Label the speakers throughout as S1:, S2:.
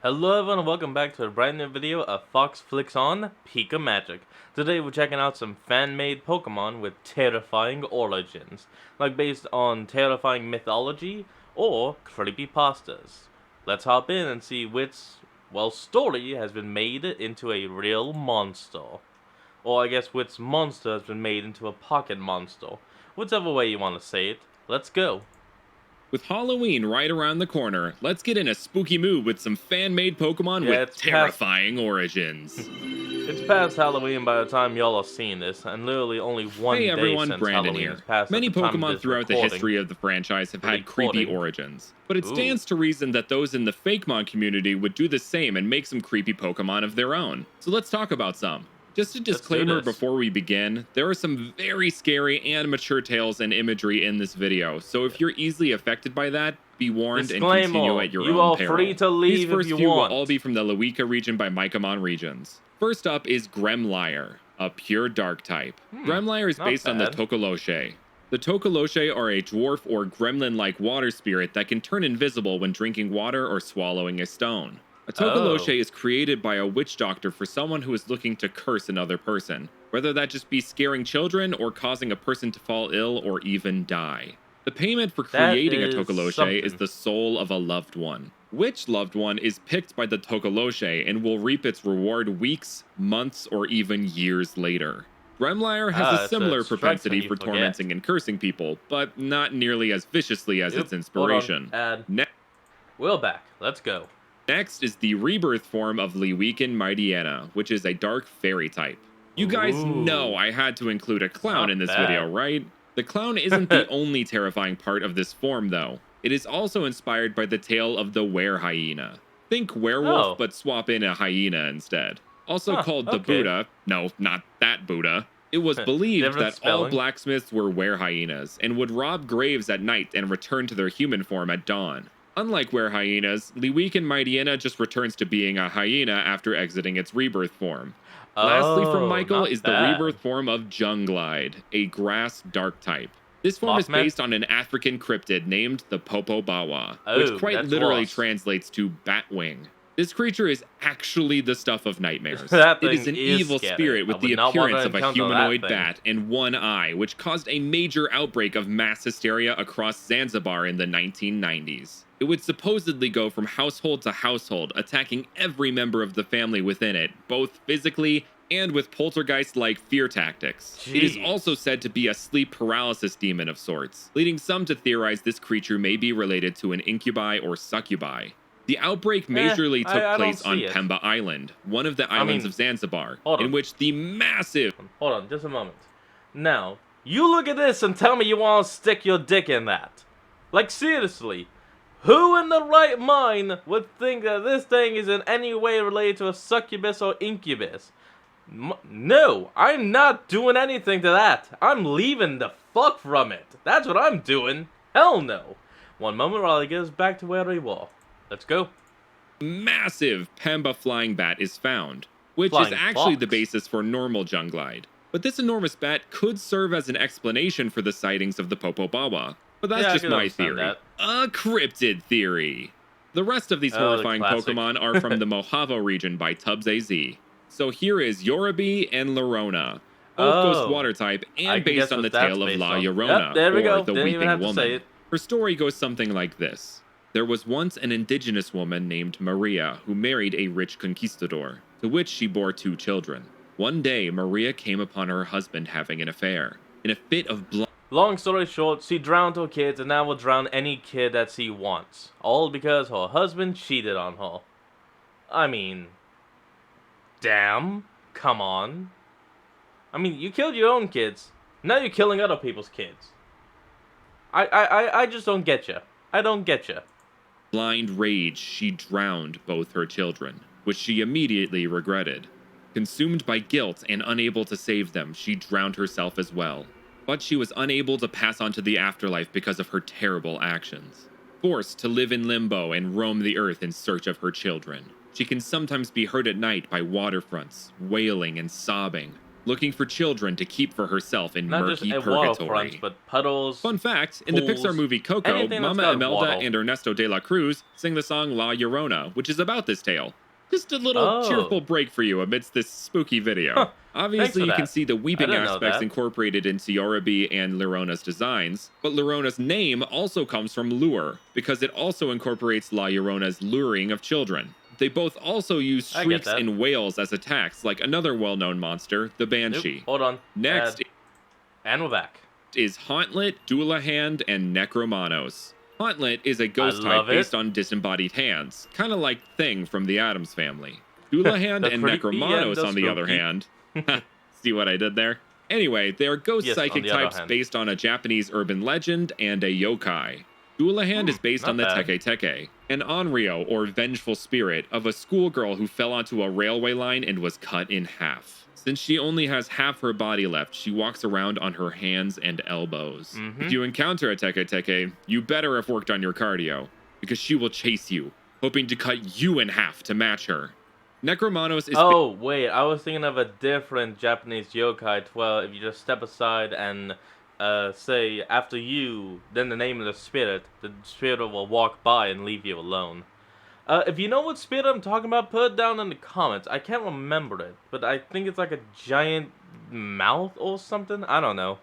S1: Hello everyone and welcome back to a brand new video of Fox Flicks on Pika Magic. Today we're checking out some fan-made Pokemon with terrifying origins, like based on terrifying mythology or creepypastas. Let's hop in and see which, story has been made into a real monster. Or I guess which monster has been made into a pocket monster. Whichever way you want to say it. Let's go.
S2: With Halloween right around the corner, let's get in a spooky mood with some fan-made Pokemon
S1: Yeah,
S2: with
S1: it's
S2: terrifying origins.
S1: It's past Halloween by the time y'all are seeing this, and literally only one
S2: Hey
S1: day
S2: everyone,
S1: since
S2: Brandon
S1: Halloween
S2: here.
S1: has passed
S2: Many
S1: at the time of
S2: Pokemon
S1: this
S2: throughout the
S1: recording.
S2: history of the franchise have had creepy
S1: Recording.
S2: origins, but it
S1: Ooh.
S2: stands to reason that those in the Fakemon community would do the same and make some creepy Pokemon of their own. So let's talk about some. Just a disclaimer
S1: this.
S2: before we begin, there are some very scary and mature tales and imagery in this video, so if you're easily affected by that, be warned and continue at your
S1: you
S2: own
S1: are
S2: peril.
S1: free to leave
S2: These first
S1: if you
S2: few
S1: want.
S2: will all be from the Lewika region by Mycomon regions. First up is Gremlire, a pure dark type. Gremlire is
S1: not
S2: based on the
S1: bad.
S2: Tokoloshe. The Tokoloshe are a dwarf or gremlin-like water spirit that can turn invisible when drinking water or swallowing a stone. A Tokoloshe is created by a witch doctor for someone who is looking to curse another person, whether that just be scaring children or causing a person to fall ill or even die. The payment for creating a Tokoloshe is the soul of a loved one. Which loved one is picked by the Tokoloshe and will reap its reward weeks, months, or even years later. Gremlire has a similar propensity for tormenting and cursing people, but not nearly as viciously as its inspiration.
S1: We're back. Let's go.
S2: Next is the rebirth form of Lewekin Mightyena, which is a dark fairy type. You guys know I had to include a clown in this video, right? The clown isn't the only terrifying part of this form, though. It is also inspired by the tale of the were-hyena. Think werewolf, but swap in a hyena instead. Also called the Buddha. No, not that Buddha. It was believed that all blacksmiths were were-hyenas and would rob graves at night and return to their human form at dawn. Unlike were-hyenas, Lewekin Mightyena just returns to being a hyena after exiting its rebirth form. Lastly from Michael is the rebirth form of Junglide, a grass dark type. This form is based on an African cryptid named the Popobawa, which quite literally translates to Batwing. This creature is actually the stuff of nightmares. It is an evil spirit with the appearance of a humanoid bat and one eye, which caused a major outbreak of mass hysteria across Zanzibar in the 1990s. It would supposedly go from household to household, attacking every member of the family within it, both physically and with poltergeist-like fear tactics. Jeez. It is also said to be a sleep paralysis demon of sorts, leading some to theorize this creature may be related to an incubi or succubi. The outbreak majorly took place on Pemba Island, one of the islands of Zanzibar, in which the massive...
S1: Hold on, just a moment. Now, you look at this and tell me you want to stick your dick in that. Like, seriously. Who in the right mind would think that this thing is in any way related to a succubus or incubus? No, I'm not doing anything to that. I'm leaving the fuck from it. That's what I'm doing. Hell no. One moment while I get us back to where we were. Let's go.
S2: Massive Pemba flying bat is found, which is actually the basis for normal Junglide. But this enormous bat could serve as an explanation for the sightings of the Popobawa. But that's just my theory. A cryptid theory. The rest of these horrifying Pokemon are from the Mojave region by Tubbs AZ. So here is Yorubi and Lorona, both ghost water type and based on the tale of La Llorona, or the Weeping Woman. Her story goes something like this. There was once an indigenous woman named Maria who married a rich conquistador, to which she bore 2 children. One day, Maria came upon her husband having an affair. In a fit of blood.
S1: Long story short, she drowned her kids and now will drown any kid that she wants. All because her husband cheated on her. I mean... damn. Come on. I mean, you killed your own kids. Now you're killing other people's kids. I just don't get you. I don't get you.
S2: Blind rage, she drowned both her children, which she immediately regretted. Consumed by guilt and unable to save them, she drowned herself as well. But she was unable to pass on to the afterlife because of her terrible actions. Forced to live in limbo and roam the earth in search of her children, she can sometimes be heard at night by waterfronts, wailing and sobbing. looking for children to keep for herself in
S1: Not just
S2: murky
S1: at
S2: purgatory.
S1: waterfronts, but puddles.
S2: Fun fact, in the
S1: pools,
S2: Pixar movie Coco,
S1: anything that's
S2: Mama
S1: got
S2: Imelda
S1: water.
S2: and Ernesto de la Cruz sing the song La Llorona, which is about this tale. Just a little
S1: Oh.
S2: cheerful break for you amidst this spooky video.
S1: Huh.
S2: Obviously,
S1: for
S2: you can
S1: that.
S2: see the weeping
S1: didn't know
S2: aspects
S1: that.
S2: incorporated into Yorubi and Llorona's designs, but Llorona's name also comes from lure, because it also incorporates La Llorona's luring of children. They both also use
S1: I get
S2: shrieks
S1: that.
S2: and wails as attacks, like another well-known monster, the
S1: Nope,
S2: Banshee.
S1: hold on.
S2: Next
S1: And we're back.
S2: is Hauntlet, Doulahan, and Necromanos. Hauntlet is a ghost
S1: love
S2: type based
S1: it.
S2: on disembodied hands, kind of like Thing from the Addams Family. Doulahan
S1: The
S2: and
S1: creepy and
S2: Necromanos,
S1: the
S2: on the other
S1: spooky.
S2: hand, see what I did there? Anyway, they are ghost
S1: Yes, on
S2: psychic
S1: the other
S2: types
S1: hand.
S2: based on a Japanese urban legend and a yokai. Doulahan is based
S1: not
S2: on the
S1: bad.
S2: Teke Teke, an onryo or vengeful spirit of a schoolgirl who fell onto a railway line and was cut in half. Since she only has half her body left, she walks around on her hands and elbows.
S1: Mhm.
S2: If you encounter a Teke Teke, you better have worked on your cardio, because she will chase you, hoping to cut you in half to match her. Necromanos is
S1: Oh, wait, I was thinking of a different Japanese yokai. Well, if you just step aside and say, after you, then the name of the spirit will walk by and leave you alone. If you know what spirit I'm talking about, put it down in the comments. I can't remember it, but I think it's like a giant mouth or something. I don't know.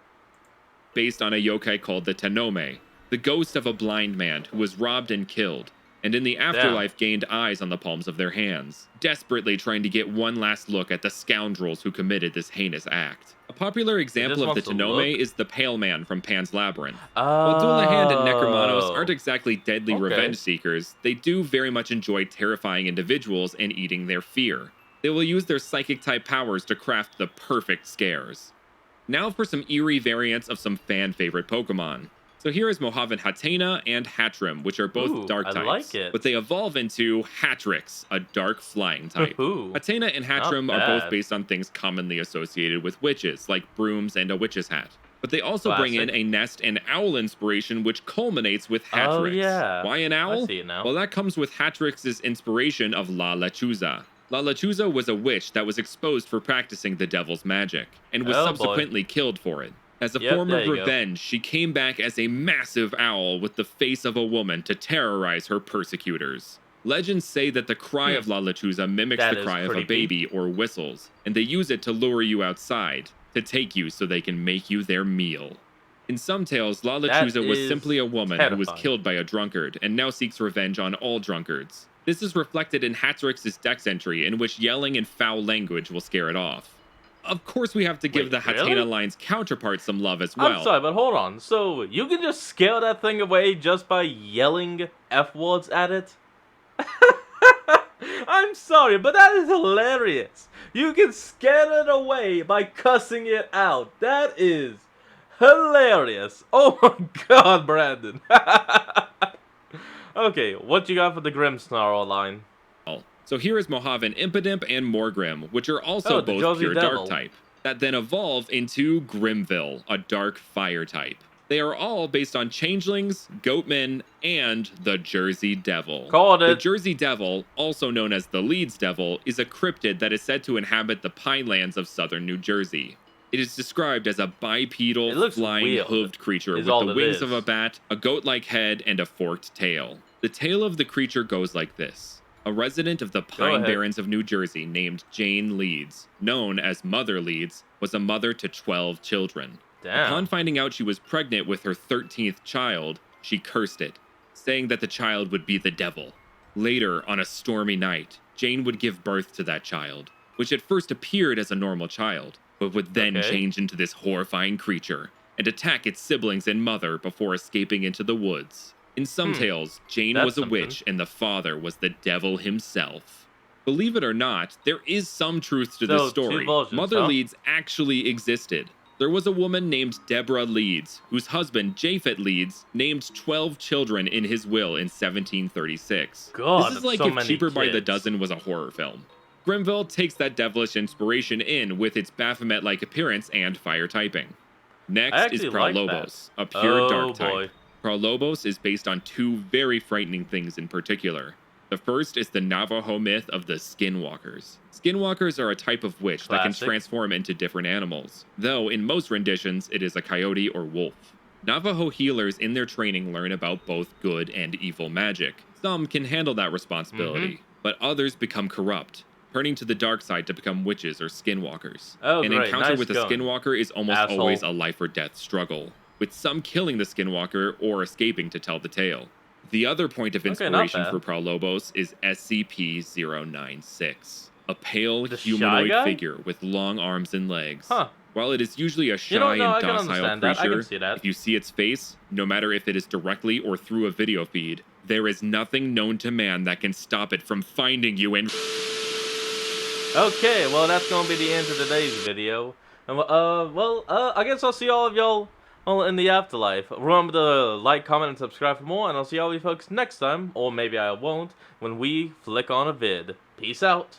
S2: based on a yokai called the Tenome, the ghost of a blind man who was robbed and killed, and in the afterlife gained eyes on the palms of their hands, desperately trying to get one last look at the scoundrels who committed this heinous act. A popular example of the
S1: wants to
S2: Tenome
S1: look?
S2: is the Pale Man from Pan's Labyrinth.
S1: Oh.
S2: While Doulahan and Necromanos aren't exactly deadly
S1: Okay.
S2: revenge seekers, they do very much enjoy terrifying individuals and eating their fear. They will use their psychic type powers to craft the perfect scares. Now for some eerie variants of some fan favorite Pokemon. So here is Mojave Hatena and Hatrim, which are both
S1: Ooh,
S2: dark
S1: I
S2: types.
S1: like it.
S2: But they evolve into Hatrix, a dark flying type.
S1: Ooh.
S2: Hatena and Hatrim
S1: Not
S2: are both
S1: bad.
S2: based on things commonly associated with witches, like brooms and a witch's hat. But they also bring in
S1: Classic.
S2: a nest and owl inspiration, which culminates with Hatrix.
S1: Oh, yeah.
S2: Why an owl?
S1: I see it now.
S2: Well, that comes with Hatrix's inspiration of La Lechuza. La Lechuza was a witch that was exposed for practicing the devil's magic, and was
S1: Oh, boy.
S2: subsequently killed for it. As a
S1: Yep,
S2: form
S1: there
S2: of
S1: you go.
S2: revenge, she came back as a massive owl with the face of a woman to terrorize her persecutors. Legends say that the cry of La Lechuza mimics
S1: That
S2: the
S1: is
S2: cry of a
S1: creepy.
S2: baby or whistles, and they use it to lure you outside, to take you so they can make you their meal. In some tales, La
S1: That
S2: Lechuza was
S1: is
S2: simply a woman who was
S1: terrifying.
S2: killed by a drunkard and now seeks revenge on all drunkards. This is reflected in Hatrix's dex entry, in which yelling and foul language will scare it off. Of course, we have to give
S1: Wait,
S2: the Hatena
S1: really?
S2: line's counterpart some love as well.
S1: I'm sorry, but hold on. So, you can just scare that thing away just by yelling F-words at it? I'm sorry, but that is hilarious. You can scare it away by cussing it out. That is hilarious. Oh my god, Brandon. Okay, what you got for the Grimmsnarl line?
S2: So here is Mojave Impidimp and Morgrim, which are also
S1: Oh, the
S2: both
S1: Josie
S2: pure
S1: Devil.
S2: dark type, that then evolve into Grimville, a dark fire type. They are all based on changelings, goatmen, and the Jersey Devil.
S1: Called
S2: The
S1: it.
S2: Jersey Devil, also known as the Leeds Devil, is a cryptid that is said to inhabit the pinelands of southern New Jersey. It is described as a
S1: It
S2: bipedal,
S1: looks
S2: flying,
S1: weird,
S2: hooved creature
S1: is
S2: with
S1: all
S2: the
S1: it
S2: wings
S1: is.
S2: of a bat, a goat-like head, and a forked tail. The tale of the creature goes like this. A resident of the Pine
S1: ahead.
S2: Barrens of New Jersey named Jane Leeds, known as Mother Leeds, was a mother to 12 children.
S1: Damn.
S2: Upon finding out she was pregnant with her 13th child, she cursed it, saying that the child would be the devil. Later, on a stormy night, Jane would give birth to that child, which at first appeared as a normal child, but would then
S1: Okay.
S2: change into this horrifying creature and attack its siblings and mother before escaping into the woods. In some tales, Jane
S1: That's
S2: was a
S1: something.
S2: witch and the father was the devil himself. Believe it or not, there is some truth to
S1: So,
S2: this
S1: two
S2: story.
S1: versions,
S2: Mother
S1: huh?
S2: Leeds actually existed. There was a woman named Deborah Leeds, whose husband, Japhet Leeds, named 12 children in his will in 1736.
S1: God,
S2: this is
S1: that's
S2: like
S1: so
S2: if
S1: many
S2: Cheaper by the
S1: kids.
S2: Dozen was a horror film. Grimville takes that devilish inspiration in with its Baphomet-like appearance and fire typing. Next is
S1: actually like
S2: Prolobos, a pure
S1: Oh,
S2: dark type.
S1: boy.
S2: Prolobos is based on two very frightening things in particular. The first is the Navajo myth of the Skinwalkers. Skinwalkers are a type of witch that can
S1: Classic.
S2: transform into different animals, though in most renditions it is a coyote or wolf. Navajo healers in their training learn about both good and evil magic. Some can handle that responsibility, but others become corrupt, turning to the dark side to become witches or skinwalkers.
S1: Oh,
S2: An
S1: great.
S2: encounter
S1: Nice
S2: with a
S1: going.
S2: skinwalker is almost
S1: Asshole.
S2: always a life or death struggle, with some killing the skinwalker or escaping to tell the tale. The other point of
S1: Okay, not
S2: inspiration
S1: bad.
S2: for Pralobos is SCP-096, a pale
S1: The Shy
S2: humanoid
S1: Guy?
S2: figure with long arms and legs.
S1: Huh.
S2: While it is usually a shy
S1: You know, no, I
S2: and
S1: can
S2: docile
S1: understand that. I
S2: creature,
S1: can see that.
S2: if you see its face, no matter if it is directly or through a video feed, there is nothing known to man that can stop it from finding you and
S1: Okay, well, that's gonna be the end of today's video. And I guess I'll see all of y'all in the afterlife. Remember to like, comment, and subscribe for more, and I'll see all you folks next time, or maybe I won't, when we flick on a vid. Peace out.